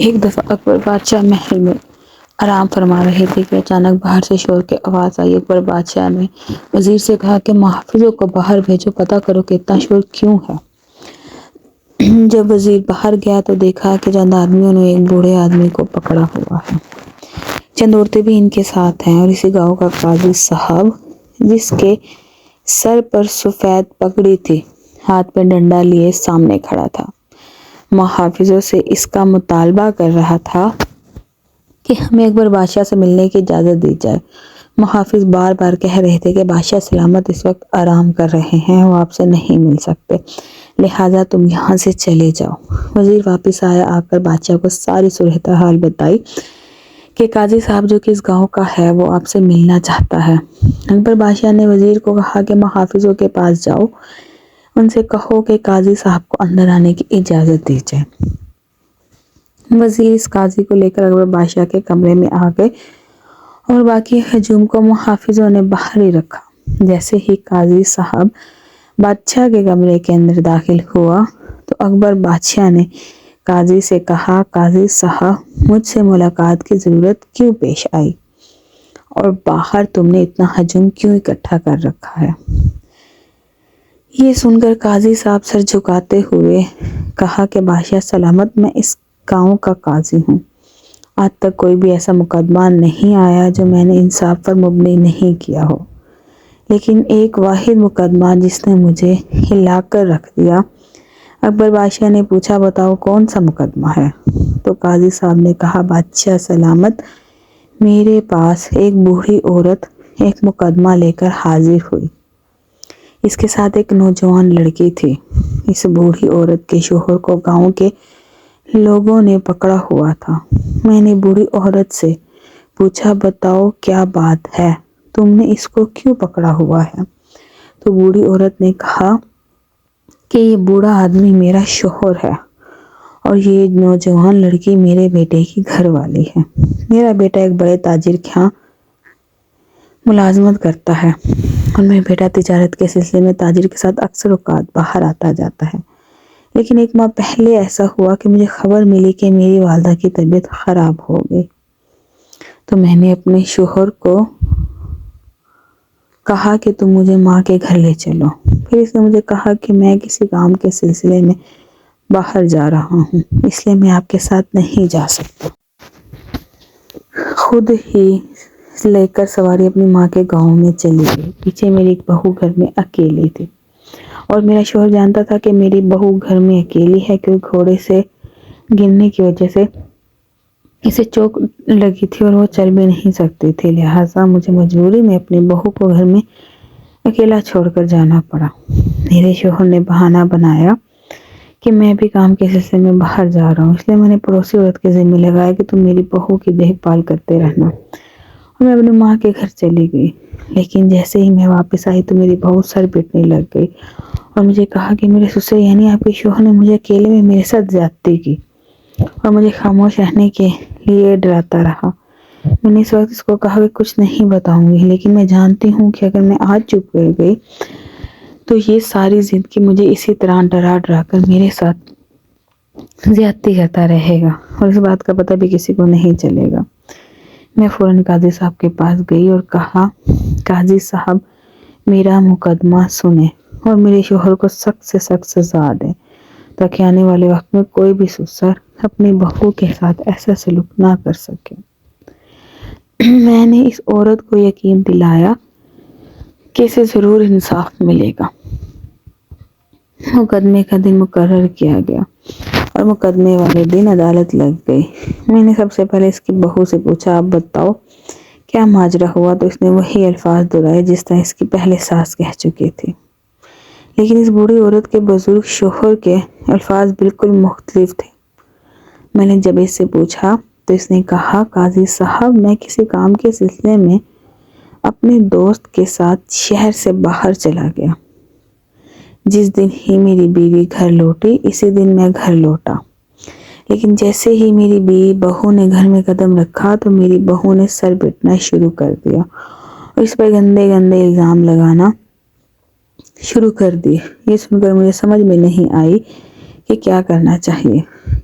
ایک دفعہ اکبر بادشاہ محل میں آرام فرما رہے تھے کہ اچانک باہر سے شور کی آواز آئی۔ اکبر بادشاہ نے وزیر سے کہا کہ محافظوں کو باہر بھیجو، پتہ کرو کہ اتنا شور کیوں ہے۔ جب وزیر باہر گیا تو دیکھا کہ چند آدمیوں نے ایک بوڑھے آدمی کو پکڑا ہوا ہے۔ چند عورتیں بھی ان کے ساتھ ہیں اور اسی گاؤں کا قاضی صاحب، جس کے سر پر سفید پگڑی تھی، ہاتھ میں ڈنڈا لیے سامنے کھڑا تھا، محافظوں سے اس کا مطالبہ کر رہا تھا کہ ہمیں اکبر بادشاہ سے ملنے کی اجازت دی جائے۔ محافظ بار بار کہہ رہے تھے کہ بادشاہ سلامت اس وقت آرام کر رہے ہیں، وہ آپ سے نہیں مل سکتے، لہٰذا تم یہاں سے چلے جاؤ۔ وزیر واپس آیا، آ کر بادشاہ کو ساری صورتحال بتائی کہ قاضی صاحب جو کہ اس گاؤں کا ہے وہ آپ سے ملنا چاہتا ہے۔ اکبر بادشاہ نے وزیر کو کہا کہ محافظوں کے پاس جاؤ، ان سے کہو کہ قاضی صاحب کو اندر آنے کی اجازت دی جائے۔ وزیر اس قاضی کو لے کر اکبر بادشاہ کے کمرے میں آ گئے اور باقی ہجوم کو محافظوں نے باہر ہی رکھا۔ جیسے ہی قاضی صاحب بادشاہ کے کمرے کے اندر داخل ہوا تو اکبر بادشاہ نے قاضی سے کہا، قاضی صاحب، مجھ سے ملاقات کی ضرورت کیوں پیش آئی اور باہر تم نے اتنا ہجوم کیوں اکٹھا کر رکھا ہے؟ یہ سن کر قاضی صاحب سر جھکاتے ہوئے کہا کہ بادشاہ سلامت، میں اس گاؤں کا قاضی ہوں۔ آج تک کوئی بھی ایسا مقدمہ نہیں آیا جو میں نے انصاف پر مبنی نہیں کیا ہو، لیکن ایک واحد مقدمہ جس نے مجھے ہلا کر رکھ دیا۔ اکبر بادشاہ نے پوچھا، بتاؤ کون سا مقدمہ ہے؟ تو قاضی صاحب نے کہا، بادشاہ سلامت، میرے پاس ایک بوڑھی عورت ایک مقدمہ لے کر حاضر ہوئی۔ اس کے ساتھ ایک نوجوان لڑکی تھی۔ اس بوڑھی عورت کے شوہر کو گاؤں کے لوگوں نے پکڑا ہوا تھا۔ میں نے بوڑھی عورت سے پوچھا، بتاؤ کیا بات ہے، تم نے اس کو کیوں پکڑا ہوا ہے؟ تو بوڑھی عورت نے کہا کہ یہ بوڑھا آدمی میرا شوہر ہے اور یہ نوجوان لڑکی میرے بیٹے کی گھر والی ہے۔ میرا بیٹا ایک بڑے تاجر کے ہاں ملازمت کرتا ہے اور میرا بیٹا تجارت کے سلسلے میں تاجر کے ساتھ اکثر اوقات باہر آتا جاتا ہے، لیکن ایک ماہ پہلے ایسا ہوا کہ مجھے خبر ملی کہ میری والدہ کی طبیعت خراب ہو گئی، تو میں نے اپنے شوہر کو کہا کہ تم مجھے ماں کے گھر لے چلو۔ پھر اس نے مجھے کہا کہ میں کسی کام کے سلسلے میں باہر جا رہا ہوں، اس لیے میں آپ کے ساتھ نہیں جا سکتا۔ خود ہی لے کر سواری اپنی ماں کے گاؤں میں چلی گئی۔ پیچھے میری ایک بہو گھر میں اکیلی تھی اور میرا شوہر جانتا تھا کہ میری بہو گھر میں اکیلی ہے، کیونکہ گھوڑے سے گرنے کی وجہ سے اسے چوٹ لگی تھی اور وہ چل بھی نہیں سکتی تھی، لہٰذا مجھے مجبوری میں اپنی بہو کو گھر میں اکیلا چھوڑ کر جانا پڑا۔ میرے شوہر نے بہانہ بنایا کہ میں بھی کام کے سلسلے میں باہر جا رہا ہوں، اس لیے میں نے پڑوسی عورت کے ذمہ لگایا کہ تم میری بہو کی دیکھ بھال کرتے رہنا، اور میں اپنی ماں کے گھر چلی گئی۔ لیکن جیسے ہی میں واپس آئی تو میری بہو سر پیٹنے لگ گئی اور مجھے کہا کہ میرے سسر یعنی آپ کے شوہر نے مجھے اکیلے میں میرے ساتھ زیادتی کی اور مجھے خاموش رہنے کے لیے ڈراتا رہا۔ میں نے اس وقت اس کو کہا کہ کچھ نہیں بتاؤں گی، لیکن میں جانتی ہوں کہ اگر میں آج چپ کر گئی تو یہ ساری زندگی مجھے اسی طرح ڈرا ڈرا کر میرے ساتھ زیادتی کرتا رہے گا اور اس بات کا پتہ بھی کسی کو نہیں چلے گا۔ میں فوراً قاضی صاحب کے پاس گئی اور کہا، قاضی صاحب، میرا مقدمہ سنیں اور میرے شوہر کو سخت سے سخت سزا دیں تاکہ آنے والے وقت میں کوئی بھی سسر اپنی بہو کے ساتھ ایسا سلوک نہ کر سکے۔ میں نے اس عورت کو یقین دلایا کہ اسے ضرور انصاف ملے گا۔ مقدمے کا دن مقرر کیا گیا اور مقدمے والے دن عدالت لگ گئی۔ میں نے سب سے پہلے اس کی بہو سے پوچھا، آپ بتاؤ کیا ماجرا ہوا؟ تو اس نے وہی الفاظ دہرائے جس طرح اس کی پہلے ساس کہہ چکی تھی، لیکن اس بوڑھی عورت کے بزرگ شوہر کے الفاظ بالکل مختلف تھے۔ میں نے جب اس سے پوچھا تو اس نے کہا، قاضی صاحب، میں کسی کام کے سلسلے میں اپنے دوست کے ساتھ شہر سے باہر چلا گیا۔ جس دن ہی میری بیوی گھر لوٹی اسی دن میں گھر لوٹا، لیکن جیسے ہی میری بیوی بہو نے گھر میں قدم رکھا تو میری بہو نے سر پیٹنا شروع کر دیا اور اس پر گندے گندے الزام لگانا شروع کر دی۔ یہ سن کر مجھے سمجھ میں نہیں آئی کہ کیا کرنا چاہیے۔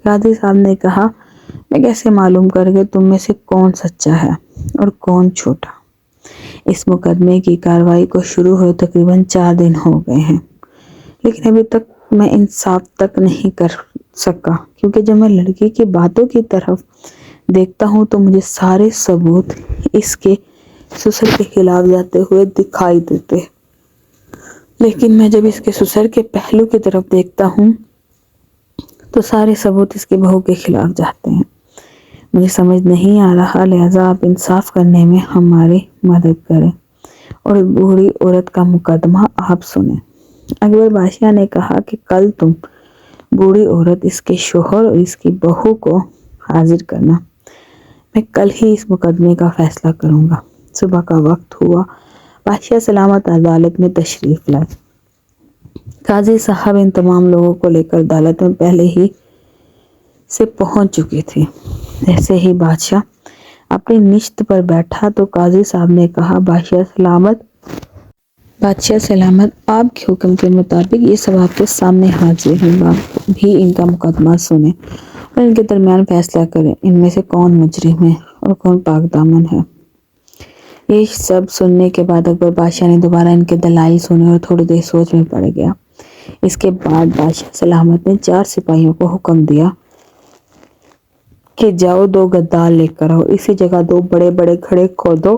قاضی صاحب نے کہا، میں کیسے معلوم کر کے تم میں سے کون سچا ہے اور کون جھوٹا؟ اس مقدمے کی کارروائی کو شروع ہوئے تقریباً 4 دن ہو گئے ہیں، لیکن ابھی تک میں انصاف تک نہیں کر سکا، کیونکہ جب میں لڑکی کی باتوں کی طرف دیکھتا ہوں تو مجھے سارے ثبوت اس کے سسر کے خلاف جاتے ہوئے دکھائی دیتے، لیکن میں جب اس کے سسر کے پہلو کی طرف دیکھتا ہوں تو سارے ثبوت اس کی بہو کے خلاف جاتے ہیں۔ مجھے سمجھ نہیں آ رہا، لہذا آپ انصاف کرنے میں ہماری مدد کریں اور بوڑھی عورت کا مقدمہ آپ سنیں۔ اکبر بادشاہ نے کہا کہ کل تم بوڑھی عورت، اس کے شوہر اور اس کی بہو کو حاضر کرنا، میں کل ہی اس مقدمے کا فیصلہ کروں گا۔ صبح کا وقت ہوا، بادشاہ سلامت عدالت میں تشریف لائے۔ قاضی صاحب ان تمام لوگوں کو لے کر عدالت میں پہلے ہی سے پہنچ چکے تھے۔ جیسے ہی بادشاہ اپنی نشست پر بیٹھا تو قاضی صاحب نے کہا، بادشاہ سلامت، آپ کے حکم کے مطابق یہ سب آپ کے سامنے حاضر ہیں، آپ بھی ان کا مقدمہ سنیں اور ان کے درمیان فیصلہ کریں، ان میں سے کون مجرم ہے اور کون پاک دامن ہے۔ یہ سب سننے کے بعد اکبر بادشاہ نے دوبارہ ان کے دلائل سنے اور تھوڑی دیر سوچ میں پڑ گیا۔ اس کے بعد بادشاہ سلامت نے 4 سپاہیوں کو حکم دیا کہ جاؤ 2 گدال لے کر آؤ، اسی جگہ 2 بڑے بڑے گڑھے کھودو۔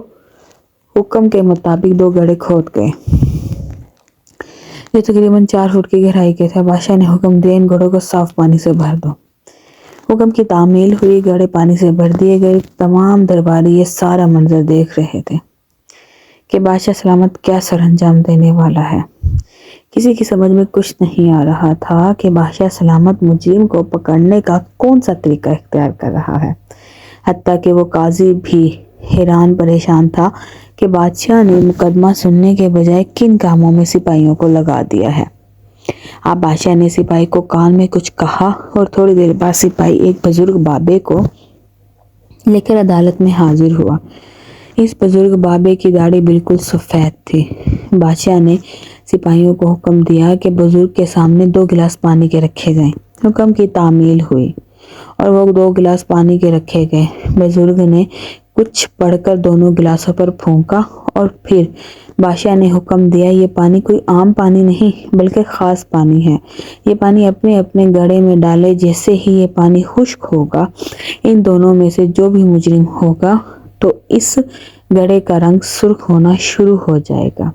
حکم کے مطابق 2 گڑھے کھود گئے، یہ تقریباً 4 فٹ کی گہرائی کے تھے۔ بادشاہ نے حکم دیا، ان گڑھوں کو صاف پانی سے بھر دو۔ حکم کی تعمیل ہوئی، گڑھے پانی سے بھر دیے گئے۔ تمام درباری یہ سارا منظر دیکھ رہے تھے کہ بادشاہ سلامت کیا سر انجام دینے والا ہے۔ کسی کی سمجھ میں کچھ نہیں آ رہا تھا کہ بادشاہ سلامت مجرم کو پکڑنے کا کون سا طریقہ اختیار کر رہا ہے۔ حتیٰ کہ وہ قاضی بھی حیران پریشان تھا کہ بادشاہ نے مقدمہ سننے کے بجائے کن کاموں میں سپاہیوں کو لگا دیا ہے۔ اب بادشاہ نے سپاہی کو کان میں کچھ کہا اور تھوڑی دیر بعد سپاہی ایک بزرگ بابے کو لے کر عدالت میں حاضر ہوا۔ اس بزرگ بابے کی داڑھی بالکل سفید تھی۔ بادشاہ نے سپاہیوں کو حکم دیا کہ بزرگ کے سامنے 2 گلاس پانی کے رکھے جائیں۔ حکم کی تعمیل ہوئی اور وہ 2 گلاس پانی کے رکھے گئے۔ بزرگ نے کچھ پڑھ کر دونوں گلاسوں پر پھونکا اور پھر بادشاہ نے حکم دیا، یہ پانی کوئی عام پانی نہیں بلکہ خاص پانی ہے، یہ پانی اپنے اپنے گڑھے میں ڈالے۔ جیسے ہی یہ پانی خشک ہوگا، ان دونوں میں سے جو بھی مجرم ہوگا تو اس گڑھے کا رنگ سرخ ہونا شروع ہو جائے گا۔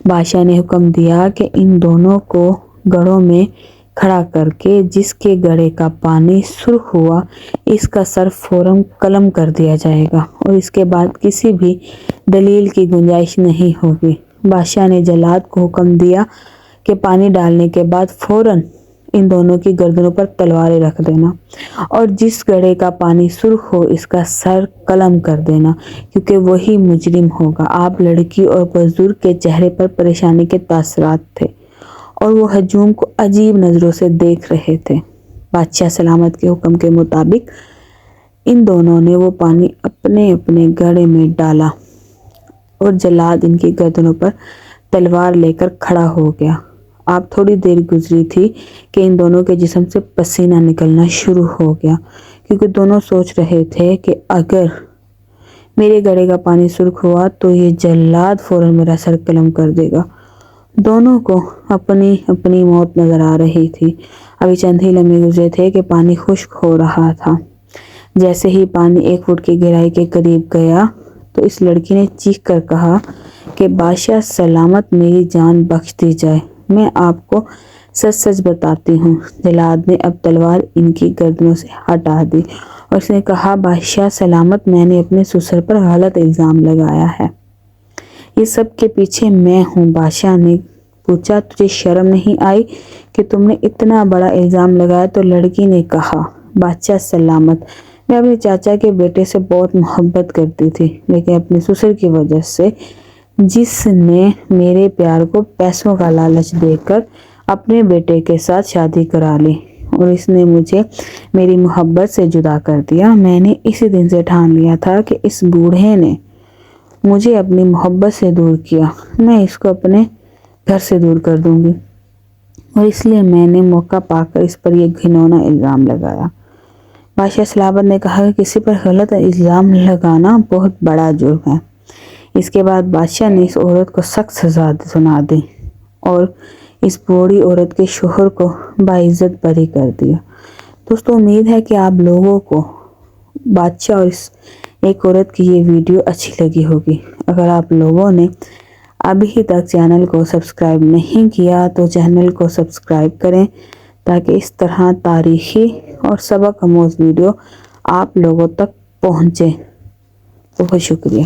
بادشاہ نے حکم دیا کہ ان دونوں کو گڑھوں میں کھڑا کر کے جس کے گڑھے کا پانی سرخ ہوا، اس کا سر فوراً قلم کر دیا جائے گا اور اس کے بعد کسی بھی دلیل کی گنجائش نہیں ہوگی۔ بادشاہ نے جلاد کو حکم دیا کہ پانی ڈالنے کے بعد فوراً ان دونوں کی گردنوں پر تلواریں رکھ دینا اور جس گڑھے کا پانی سرخ ہو اس کا سر قلم کر دینا، کیونکہ وہی مجرم ہوگا۔ آپ لڑکی اور بزرگ کے چہرے پر پریشانی کے تاثرات تھے اور وہ ہجوم کو عجیب نظروں سے دیکھ رہے تھے۔ بادشاہ سلامت کے حکم کے مطابق ان دونوں نے وہ پانی اپنے اپنے گڑھے میں ڈالا اور جلاد ان کی گردنوں پر تلوار لے کر کھڑا ہو گیا۔ اب تھوڑی دیر گزری تھی کہ ان دونوں کے جسم سے پسینہ نکلنا شروع ہو گیا، کیونکہ دونوں سوچ رہے تھے کہ اگر میرے گڑھے کا پانی سرخ ہوا تو یہ جلاد فوراً میرا سر قلم کر دے گا۔ دونوں کو اپنی اپنی موت نظر آ رہی تھی۔ ابھی چند ہی لمحے گزرے تھے کہ پانی خشک ہو رہا تھا۔ جیسے ہی پانی 1 فٹ کی گہرائی کے قریب گیا تو اس لڑکی نے چیخ کر کہا کہ بادشاہ سلامت، میری جان بخش دی جائے، میں آپ کو سچ سچ بتاتی ہوں۔ جلاد نے اب تلوار ان کی گردنوں سے ہٹا دی اور اس نے کہا، بادشاہ سلامت، میں نے اپنے سسر پر غلط الزام لگایا ہے، یہ سب کے پیچھے میں ہوں۔ بادشاہ نے پوچھا، تجھے شرم نہیں آئی کہ تم نے اتنا بڑا الزام لگایا؟ تو لڑکی نے کہا، بادشاہ سلامت، میں اپنے چاچا کے بیٹے سے بہت محبت کرتی تھی، لیکن اپنے سسر کی وجہ سے، جس نے میرے پیار کو پیسوں کا لالچ دے کر اپنے بیٹے کے ساتھ شادی کرا لی اور اس نے مجھے میری محبت سے جدا کر دیا، میں نے اسی دن سے ٹھان لیا تھا کہ اس بوڑھے نے مجھے اپنی محبت سے دور کیا، میں اس کو اپنے گھر سے دور کر دوں گی، اور اس لیے میں نے موقع پا کر اس پر یہ گھناؤنا الزام لگایا۔ بادشاہ سلابت نے کہا کہ کسی پر غلط الزام لگانا بہت بڑا جرم ہے۔ اس کے بعد بادشاہ نے اس عورت کو سخت سزا سنا دی اور اس بوڑھی عورت کے شوہر کو باعزت بری کر دیا۔ دوستو امید ہے کہ آپ لوگوں کو بادشاہ اور اس ایک عورت کی یہ ویڈیو اچھی لگی ہوگی۔ اگر آپ لوگوں نے ابھی تک چینل کو سبسکرائب نہیں کیا تو چینل کو سبسکرائب کریں تاکہ اس طرح تاریخی اور سبق آموز ویڈیو آپ لوگوں تک پہنچے۔ بہت شکریہ۔